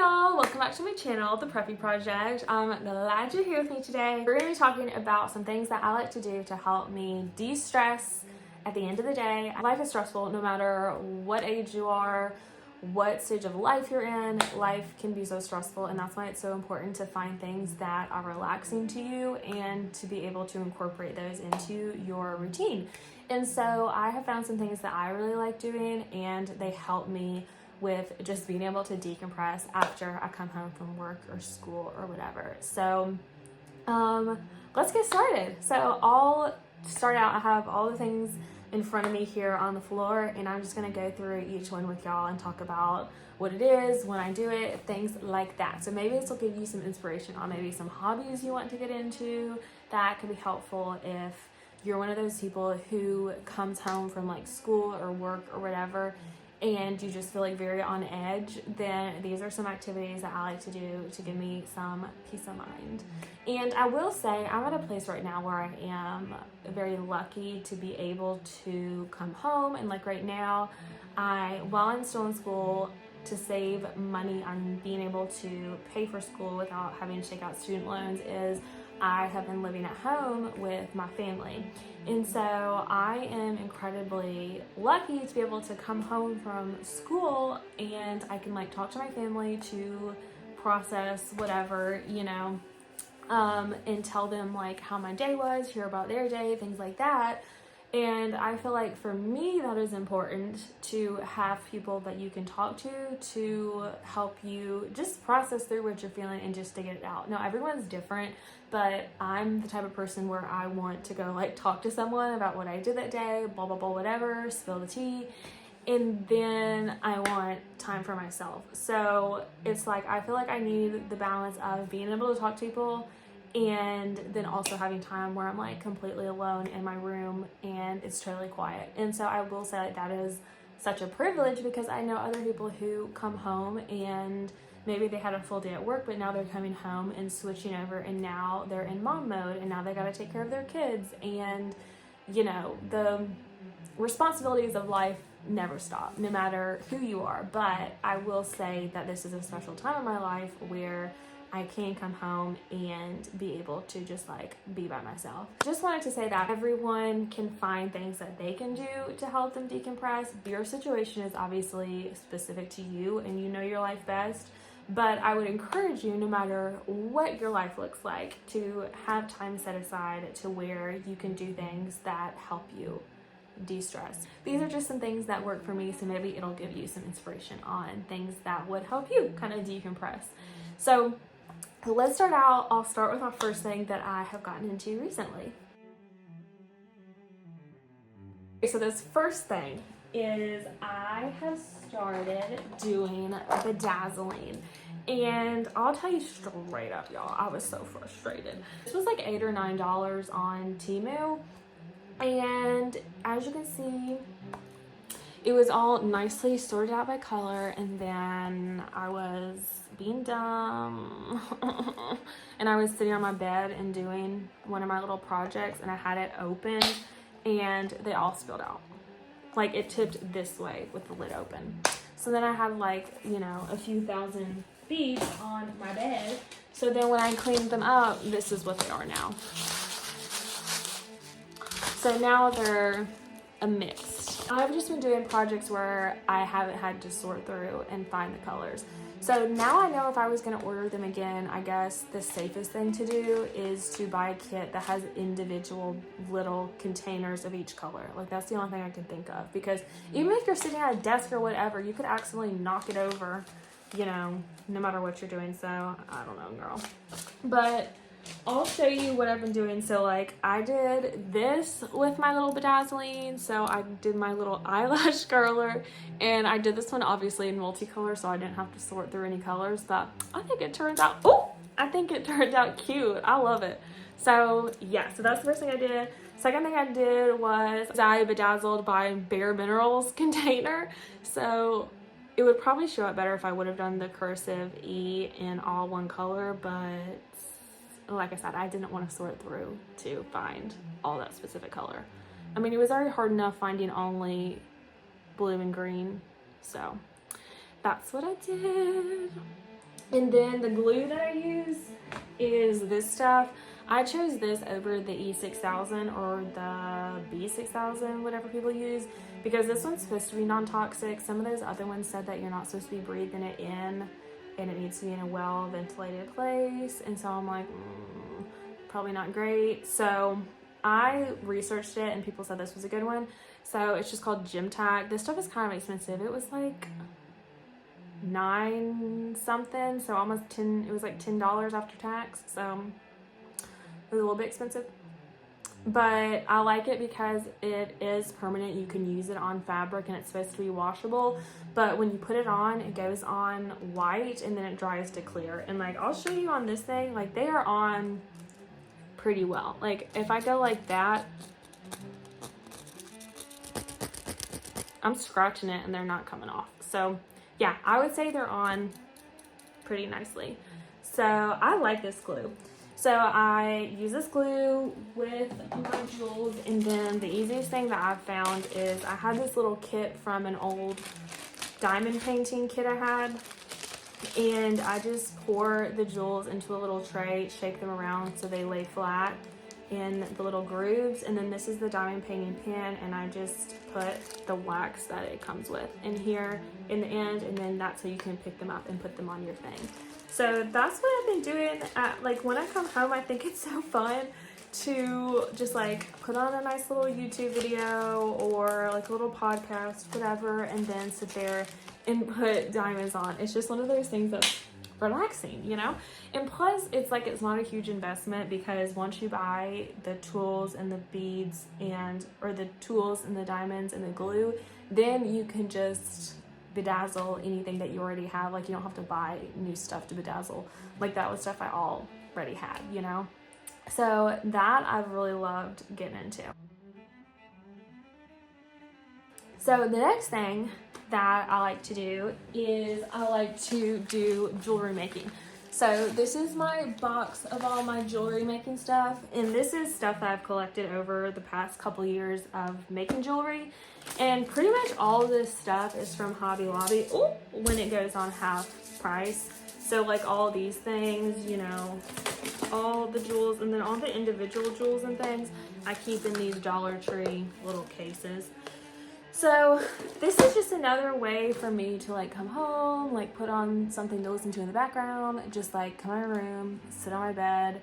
y'all, welcome back to my channel, The Preppy Project. I'm glad you're here with me today. We're going to be talking about some things that I like to do to help me de-stress at the end of the day. Life is stressful no matter what age you are, what stage of life you're in. Life can be so stressful, and that's why it's so important to find things that are relaxing to you and to be able to incorporate those into your routine. And so I have found some things that I really like doing, and they help me with just being able to decompress after I come home from work or school or whatever. So let's get started. So I'll start out, I have all the things in front of me here on the floor, and I'm just gonna go through each one with y'all and talk about what it is, when I do it, things like that. So maybe this will give you some inspiration on maybe some hobbies you want to get into that could be helpful if you're one of those people who comes home from like school or work or whatever and you just feel like very on edge. Then these are some activities that I like to do to give me some peace of mind. And I will say I'm at a place right now where I am very lucky to be able to come home, and like right now, while I'm still in school, to save money on being able to pay for school without having to take out student loans is I have been living at home with my family. And so I am incredibly lucky to be able to come home from school and I can like talk to my family to process whatever, and tell them like how my day was, hear about their day, things like that. And I feel like for me that is important to have people that you can talk to help you just process through what you're feeling and just to get it out. Now everyone's different, but I'm the type of person where I want to go like talk to someone about what I did that day, blah blah blah, whatever, spill the tea, and then I want time for myself. So it's like I feel like I need the balance of being able to talk to people and then also having time where I'm like completely alone in my room and it's totally quiet. And so I will say like that is such a privilege, because I know other people who come home and maybe they had a full day at work, but now they're coming home and switching over, and now they're in mom mode, and now they got to take care of their kids, and the responsibilities of life never stop no matter who you are. But I will say that this is a special time in my life where I can come home and be able to just like be by myself. Just wanted to say that everyone can find things that they can do to help them decompress. Your situation is obviously specific to you and you know your life best, but I would encourage you, no matter what your life looks like, to have time set aside to where you can do things that help you de-stress. These are just some things that work for me, so maybe it'll give you some inspiration on things that would help you kind of decompress. So let's start out. I'll start with my first thing that I have gotten into recently. So this first thing is I have started doing bedazzling, and I'll tell you straight up, y'all, I was so frustrated. This was like $8 or $9 on Temu, and as you can see, it was all nicely sorted out by color, and then I was being dumb and I was sitting on my bed and doing one of my little projects, and I had it open and they all spilled out. Like it tipped this way with the lid open. So then I had like, a few thousand beads on my bed. So then when I cleaned them up, this is what they are now. So now they're a mix. I've just been doing projects where I haven't had to sort through and find the colors. So now I know if I was going to order them again, I guess the safest thing to do is to buy a kit that has individual little containers of each color. Like that's the only thing I can think of, because even if you're sitting at a desk or whatever, you could accidentally knock it over, no matter what you're doing. So I don't know, girl. But I'll show you what I've been doing. So like I did this with my little bedazzling. So I did my little eyelash curler, and I did this one obviously in multicolor, so I didn't have to sort through any colors, but I think it turned out, cute. I love it. So yeah, so that's the first thing I did. Second thing I did was I bedazzled by Bare Minerals container. So it would probably show up better if I would have done the cursive E in all one color, but like I said, I didn't want to sort through to find all that specific color. I mean, it was already hard enough finding only blue and green, so that's what I did. And then the glue that I use is this stuff. I chose this over the E6000 or the B6000, whatever people use, because this one's supposed to be non-toxic. Some of those other ones said that you're not supposed to be breathing it in and it needs to be in a well-ventilated place. And so I'm like, probably not great. So I researched it and people said this was a good one. So it's just called Gym Tac. This stuff is kind of expensive. It was like $9 something, so almost 10. It was like $10 after tax, so it was a little bit expensive, but I like it because it is permanent. You can use it on fabric and it's supposed to be washable, but when you put it on, it goes on white and then it dries to clear. And like, I'll show you on this thing, like they are on pretty well. Like if I go like that, I'm scratching it and they're not coming off. So yeah, I would say they're on pretty nicely. So I like this glue. So I use this glue with my jewels, and then the easiest thing that I've found is I had this little kit from an old diamond painting kit I had, and I just pour the jewels into a little tray, shake them around so they lay flat in the little grooves, and then this is the diamond painting pen, and I just put the wax that it comes with in here in the end, and then that's how you can pick them up and put them on your thing. So that's what I've been doing like when I come home. I think it's so fun to just like put on a nice little YouTube video or like a little podcast, whatever, and then sit there and put diamonds on. It's just one of those things that's relaxing, you know? And plus it's like, it's not a huge investment, because once you buy the tools and the beads or the tools and the diamonds and the glue, then you can just bedazzle anything that you already have. Like you don't have to buy new stuff to bedazzle. Like that was stuff I already had, you know? So that I've really loved getting into. So the next thing that I like to do is I like to do jewelry making. So this is my box of all my jewelry making stuff, and this is stuff that I've collected over the past couple years of making jewelry, and pretty much all of this stuff is from Hobby Lobby when it goes on half price. So like all these things, you know, all the jewels, and then all the individual jewels and things I keep in these Dollar Tree little cases. So this is just another way for me to like come home, like put on something to listen to in the background, just like come in my room, sit on my bed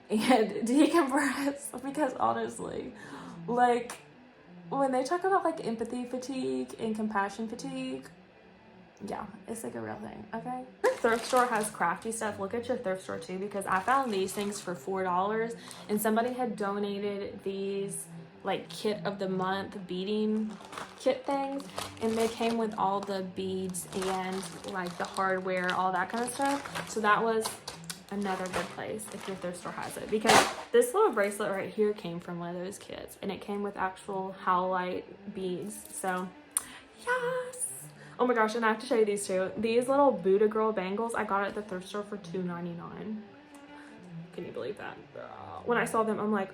and decompress. Because honestly, like when they talk about like empathy fatigue and compassion fatigue, yeah, it's like a real thing, okay? Your thrift store has crafty stuff. Look at your thrift store too, because I found these things for $4 and somebody had donated these like kit of the month beading kit things, and they came with all the beads and like the hardware, all that kind of stuff. So that was another good place if your thrift store has it, because this little bracelet right here came from one of those kits, and it came with actual howlite beads. So yes. Oh my gosh, and I have to show you these too. These little Buddha girl bangles I got at the thrift store for $2.99. Can you believe that? When I saw them, I'm like,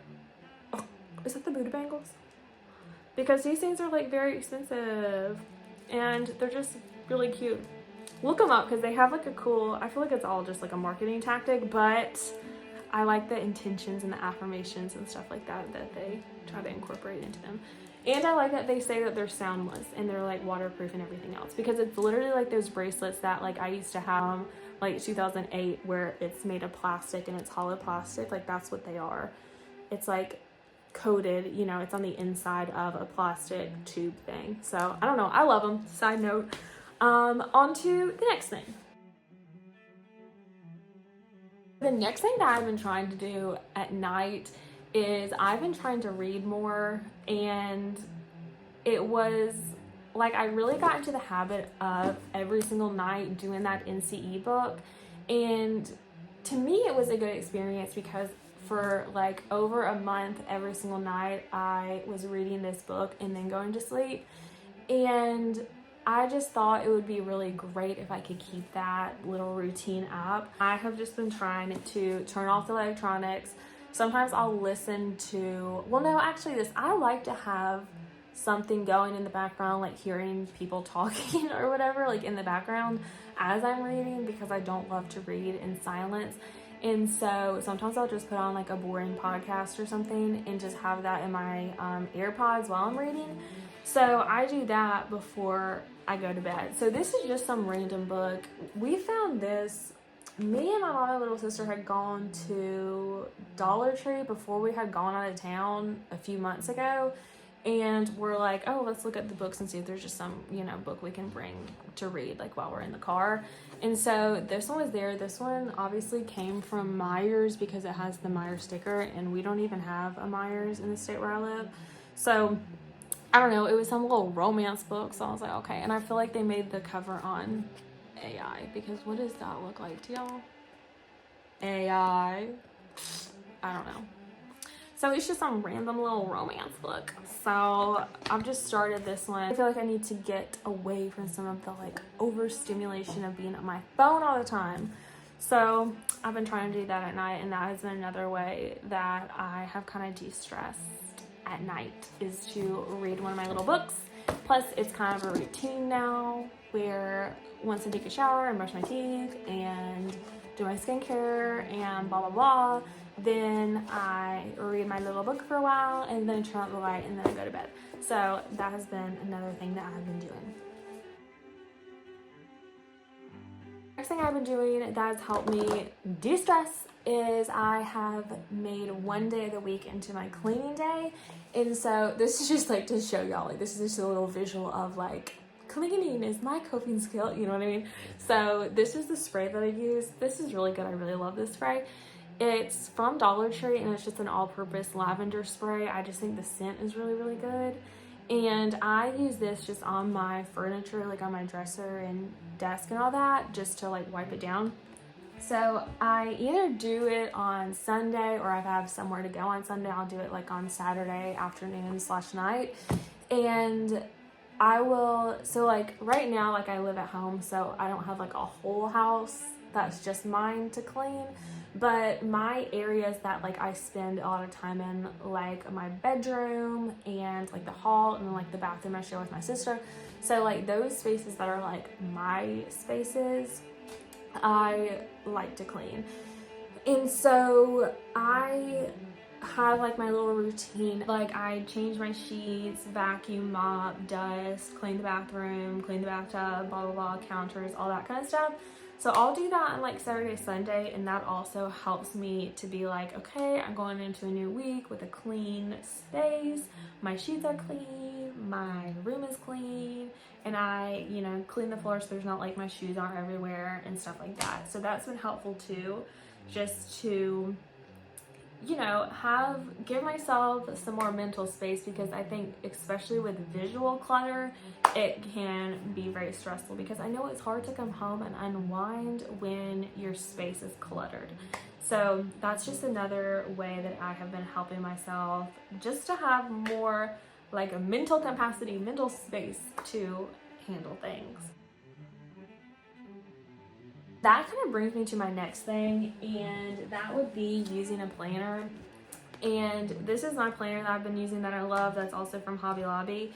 oh, is that the Buddha bangles? Because these things are like very expensive and they're just really cute. Look them up because they have like a cool, I feel like it's all just like a marketing tactic, but I like the intentions and the affirmations and stuff like that that they try to incorporate into them. And I like that they say that they're soundless and they're like waterproof and everything else, because it's literally like those bracelets that like I used to have like 2008 where it's made of plastic and it's hollow plastic. Like that's what they are. It's like coated, you know, it's on the inside of a plastic tube thing. So I don't know, I love them. Side note. On to the next thing. The next thing that I've been trying to do at night is I've been trying to read more, and it was like I really got into the habit of every single night doing that NCE book, and to me it was a good experience because for like over a month every single night I was reading this book and then going to sleep, and I just thought it would be really great if I could keep that little routine up. I have just been trying to turn off the electronics. Sometimes I'll listen to, well no, actually this, I like to have something going in the background, like hearing people talking or whatever, like in the background as I'm reading, because I don't love to read in silence. And so sometimes I'll just put on like a boring podcast or something and just have that in my AirPods while I'm reading. So I do that before I go to bed. So this is just some random book. We found this, me and my mom and little sister had gone to Dollar Tree before we had gone out of town a few months ago. And we're like, oh, let's look at the books and see if there's just some, book we can bring to read, like while we're in the car. And so this one was there. This one obviously came from Myers because it has the Myers sticker, and we don't even have a Myers in the state where I live. So I don't know, it was some little romance book. So I was like, okay. And I feel like they made the cover on AI, because what does that look like to y'all? AI. I don't know. So it's just some random little romance book. So I've just started this one. I feel like I need to get away from some of the like overstimulation of being on my phone all the time. So I've been trying to do that at night, and that has been another way that I have kind of de-stressed at night, is to read one of my little books. Plus it's kind of a routine now where once I take a shower and brush my teeth and do my skincare and blah blah blah, then I read my little book for a while and then turn out the light and then I go to bed. So that has been another thing that I've been doing. Next thing I've been doing that has helped me de-stress is I have made one day of the week into my cleaning day. And so this is just like to show y'all, like this is just a little visual of like cleaning is my coping skill, you know what I mean? So this is the spray that I use. This is really good. I really love this spray. It's from Dollar Tree and it's just an all-purpose lavender spray. I just think the scent is really, really good. And I use this just on my furniture, like on my dresser and desk and all that, just to like wipe it down. So I either do it on Sunday, or if I have somewhere to go on Sunday, I'll do it like on Saturday afternoon / night. And I will, so like right now, like I live at home, so I don't have like a whole house that's just mine to clean. But my areas that like I spend a lot of time in, like my bedroom and like the hall and then like the bathroom I share with my sister. So like those spaces that are like my spaces, I like to clean. And so I have like my little routine. Like I change my sheets, vacuum, mop, dust, clean the bathroom, clean the bathtub, blah, blah, blah, counters, all that kind of stuff. So I'll do that on like Saturday, Sunday, and that also helps me to be like, okay, I'm going into a new week with a clean space. My sheets are clean, my room is clean, and I, clean the floor so there's not like my shoes aren't everywhere and stuff like that. So that's been helpful too, just to, give myself some more mental space, because I think especially with visual clutter, it can be very stressful, because I know it's hard to come home and unwind when your space is cluttered. So that's just another way that I have been helping myself just to have more like a mental capacity, mental space to handle things. That kind of brings me to my next thing, and that would be using a planner. And this is my planner that I've been using that I love, that's also from Hobby Lobby.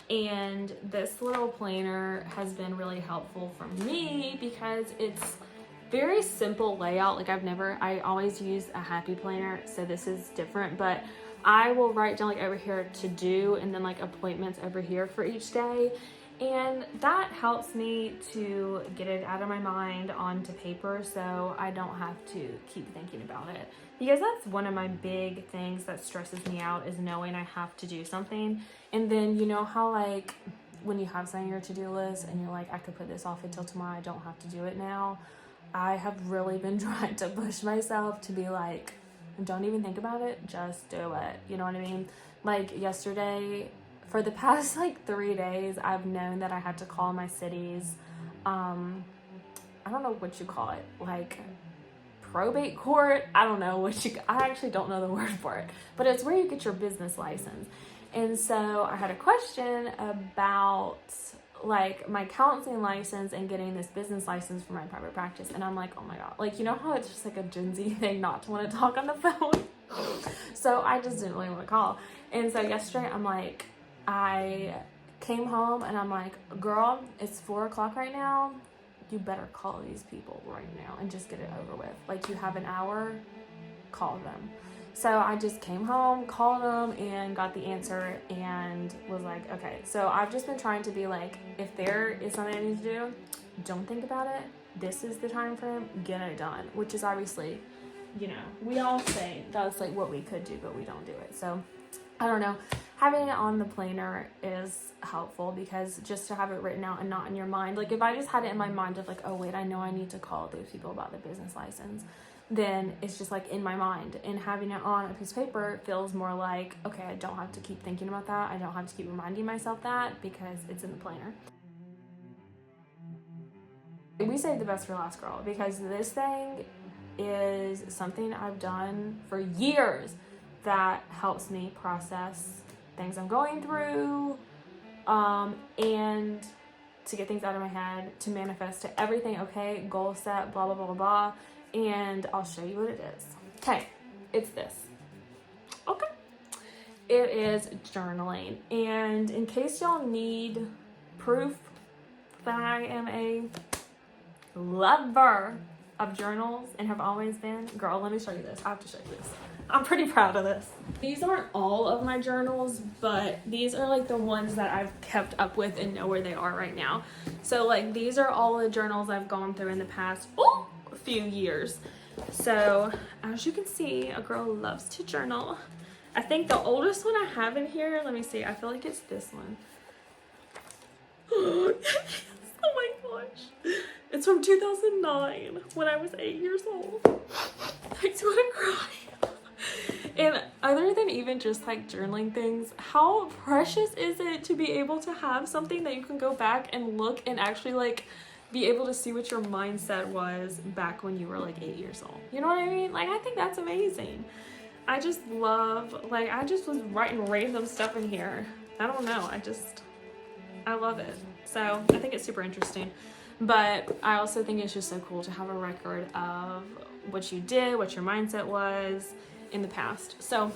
And this little planner has been really helpful for me because it's very simple layout. Like I always use a happy planner, so this is different, but I will write down like over here to do and then like appointments over here for each day. And that helps me to get it out of my mind onto paper, so I don't have to keep thinking about it. Because that's one of my big things that stresses me out, is knowing I have to do something. And then you know how like when you have something on your to-do list and you're like, I could put this off until tomorrow, I don't have to do it now. I have really been trying to push myself to be like, don't even think about it, just do it. You know what I mean? Like yesterday, for the past like 3 days, I've known that I had to call my city's, I don't know what you call it, like probate court. I actually don't know the word for it, but it's where you get your business license. And so I had a question about like my counseling license and getting this business license for my private practice. And I'm like, oh my God, like, you know how it's just like a Gen Z thing not to want to talk on the phone? So I just didn't really want to call. And so yesterday I'm like, I came home and I'm like, girl, it's 4 o'clock right now. You better call these people right now and just get it over with. Like, you have an hour, call them. So I just came home, called them, and got the answer and was like, okay. So I've just been trying to be like, if there is something I need to do, don't think about it. This is the time frame, get it done. Which is obviously, you know, we all say that's like what we could do, but we don't do it. So I don't know. Having it on the planner is helpful because just to have it written out and not in your mind. Like, if I just had it in my mind of like, oh wait, I know I need to call those people about the business license, then it's just like in my mind. And having it on a piece of paper feels more like, okay, I don't have to keep thinking about that. I don't have to keep reminding myself that because it's in the planner. We saved the best for last, girl, because this thing is something I've done for years that helps me process things I'm going through, and to get things out of my head, to manifest to everything, okay, goal set, blah, blah, blah, blah, blah, and I'll show you what it is. Okay, it's this. Okay. It is journaling, and in case y'all need proof that I am a lover of journals and have always been, girl, let me show you this. I have to show you this. I'm pretty proud of this. These aren't all of my journals, but these are like the ones that I've kept up with and know where they are right now. So like these are all the journals I've gone through in the past few years. So as you can see, a girl loves to journal. I think the oldest one I have in here, let me see, I feel like it's this one. Oh my gosh. It's from 2009 when I was 8 years old. I just want to cry. And other than even just like journaling things, how precious is it to be able to have something that you can go back and look and actually like be able to see what your mindset was back when you were like 8 years old. You know what I mean? Like, I think that's amazing. I just love, like, I just was writing random stuff in here. I don't know. I love it. So I think it's super interesting. But I also think it's just so cool to have a record of what you did, what your mindset was in the past. So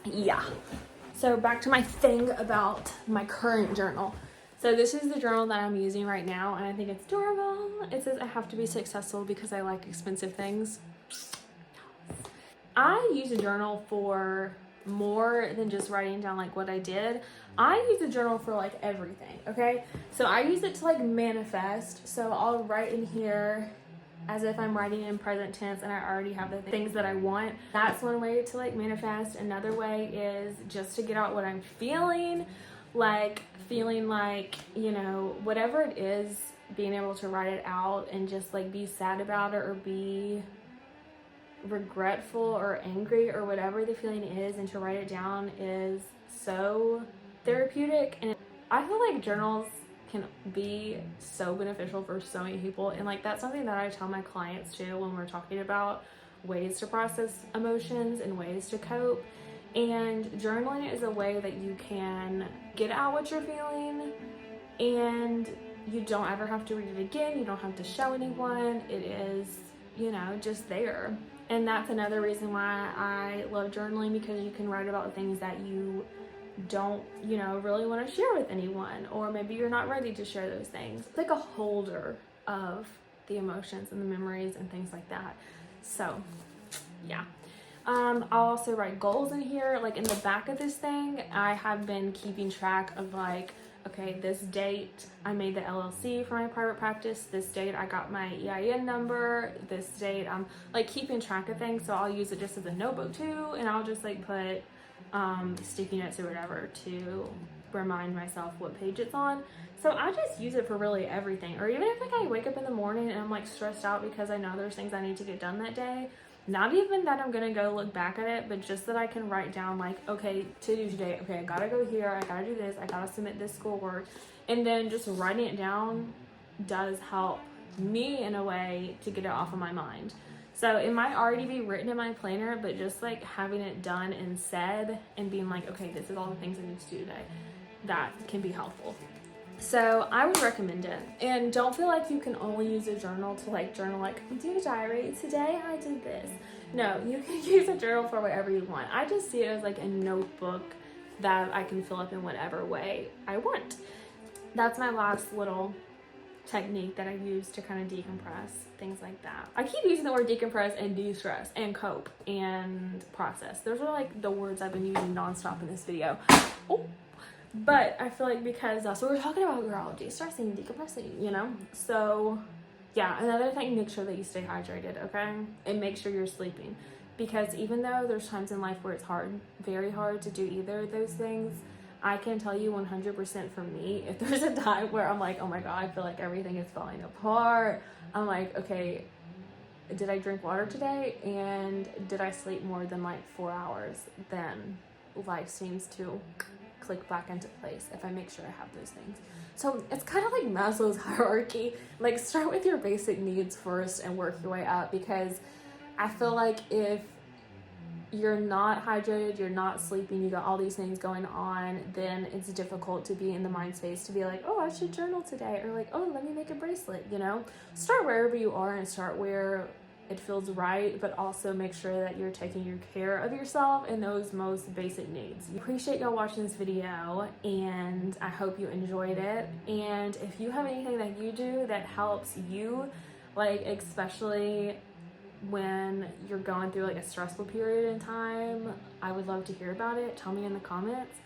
yeah. So back to my thing about my current journal. So this is the journal that I'm using right now, and I think it's adorable. It says I have to be successful because I like expensive things. I use a journal for more than just writing down like what I did. I use a journal for like everything, okay? So I use it to like manifest. So I'll write in here as if I'm writing in present tense and I already have the things that I want. That's one way to like manifest. Another way is just to get out what I'm feeling, you know, whatever it is, being able to write it out and just like be sad about it or be regretful or angry or whatever the feeling is, and to write it down is so therapeutic. And I feel like journals can be so beneficial for so many people, and like that's something that I tell my clients too when we're talking about ways to process emotions and ways to cope. And journaling is a way that you can get out what you're feeling, and you don't ever have to read it again. You don't have to show anyone. It is, you know, just there. And that's another reason why I love journaling, because you can write about things that you don't, you know, really want to share with anyone, or maybe you're not ready to share those things. It's like a holder of the emotions and the memories and things like that. So yeah. I'll also write goals in here. Like in the back of this thing, I have been keeping track of like, okay, this date I made the LLC for my private practice. This date I got my EIN number. This date I'm like keeping track of things. So I'll use it just as a notebook too. And I'll just like put sticky notes or whatever to remind myself what page it's on. So I just use it for really everything. Or even if like I wake up in the morning and I'm like stressed out because I know there's things I need to get done that day. Not even that I'm gonna go look back at it, but just that I can write down like, okay, to do today, okay, I gotta go here, I gotta do this, I gotta submit this schoolwork. And then just writing it down does help me in a way to get it off of my mind. So it might already be written in my planner, but just like having it done and said and being like, okay, this is all the things I need to do today, that can be helpful. So I would recommend it. And don't feel like you can only use a journal to like journal, like, do a diary, today I did this. No, you can use a journal for whatever you want. I just see it as like a notebook that I can fill up in whatever way I want. That's my last little technique that I use to kind of decompress, things like that. I keep using the word decompress and de-stress and cope and process. Those are like the words I've been using nonstop in this video. Oh. But I feel like because that's what we're talking about, girl, de-stressing, decompressing, you know? So yeah, another thing, make sure that you stay hydrated, okay? And make sure you're sleeping. Because even though there's times in life where it's hard, very hard to do either of those things, I can tell you 100% for me, if there's a time where I'm like, oh my God, I feel like everything is falling apart. I'm like, okay, did I drink water today? And did I sleep more than like 4 hours? Then life seems to click back into place if I make sure I have those things. So it's kind of like Maslow's hierarchy. Like, start with your basic needs first and work your way up, because I feel like if you're not hydrated, you're not sleeping, you got all these things going on, then it's difficult to be in the mind space to be like, oh, I should journal today, or like, oh, let me make a bracelet, you know? Start wherever you are and start where it feels right, but also make sure that you're taking care of yourself and those most basic needs. I appreciate y'all watching this video, and I hope you enjoyed it. And if you have anything that you do that helps you, like especially when you're going through like a stressful period in time, I would love to hear about it. Tell me in the comments.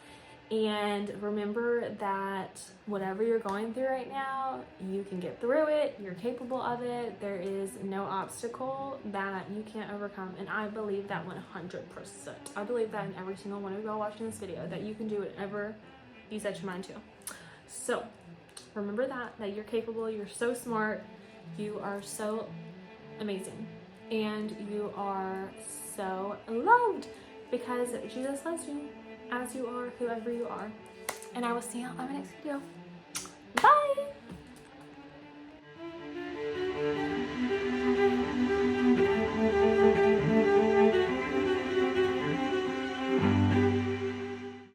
And remember that whatever you're going through right now, you can get through it. You're capable of it. There is no obstacle that you can't overcome. And I believe that 100%. I believe that in every single one of y'all watching this video, that you can do whatever you set your mind to. So remember that you're capable. You're so smart. You are so amazing. And you are so loved, because Jesus loves you as you are, whoever you are. And I will see you on my next video. Bye!